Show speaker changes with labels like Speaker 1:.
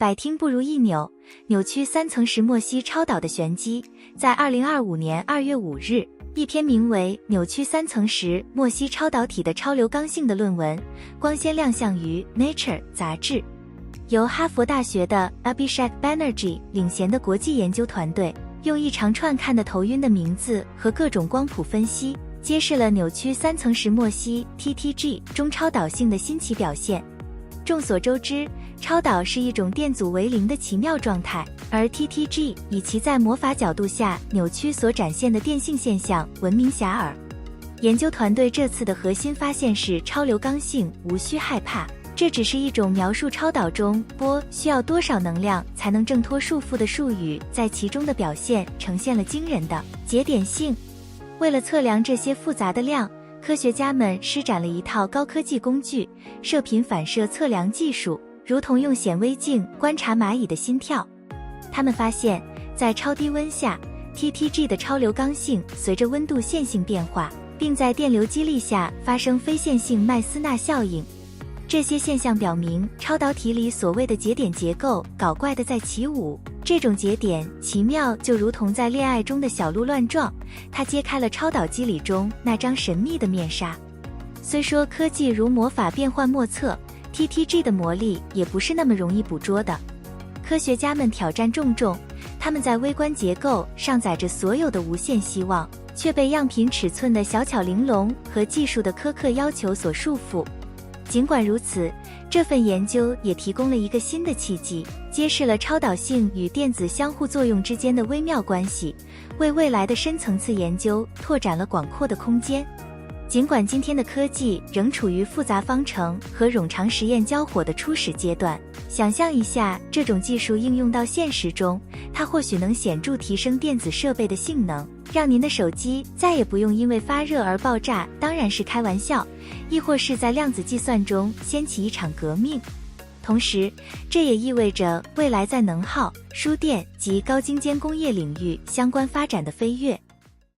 Speaker 1: 百听不如一扭，扭曲三层石墨烯超导的玄机。在2025年2月5日，一篇名为《扭曲三层石墨烯超导体的超流刚性》的论文光鲜亮相于 Nature 杂志。由哈佛大学的 Abhishek Banerjee 领衔的国际研究团队，用一长串看得头晕的名字和各种光谱分析，揭示了扭曲三层石墨烯 TTG 中超导性的新奇表现。众所周知，超导是一种电阻为零的奇妙状态，而 TTG 以其在魔法角度下扭曲所展现的电性现象闻名遐迩。研究团队这次的核心发现是超流刚性无需害怕，这只是一种描述超导中波需要多少能量才能挣脱束缚的术语，在其中的表现呈现了惊人的节点性。为了测量这些复杂的量，科学家们施展了一套高科技工具——射频反射测量技术，如同用显微镜观察蚂蚁的心跳。他们发现，在超低温下 ，TTG 的超流刚性随着温度线性变化，并在电流激励下发生非线性麦斯纳效应。这些现象表明，超导体里所谓的节点结构搞怪的在起舞。这种节点奇妙就如同在恋爱中的小鹿乱撞，它揭开了超导机理中那张神秘的面纱。虽说科技如魔法变幻莫测， TTG 的魔力也不是那么容易捕捉的。科学家们挑战重重，他们在微观结构上载着所有的无限希望，却被样品尺寸的小巧玲珑和技术的苛刻要求所束缚。尽管如此，这份研究也提供了一个新的契机，揭示了超导性与电子相互作用之间的微妙关系，为未来的深层次研究拓展了广阔的空间。尽管今天的科技仍处于复杂方程和冗长实验交火的初始阶段，想象一下这种技术应用到现实中，它或许能显著提升电子设备的性能，让您的手机再也不用因为发热而爆炸，当然是开玩笑，亦或是在量子计算中掀起一场革命。同时，这也意味着未来在能耗、输电及高精尖工业领域相关发展的飞跃。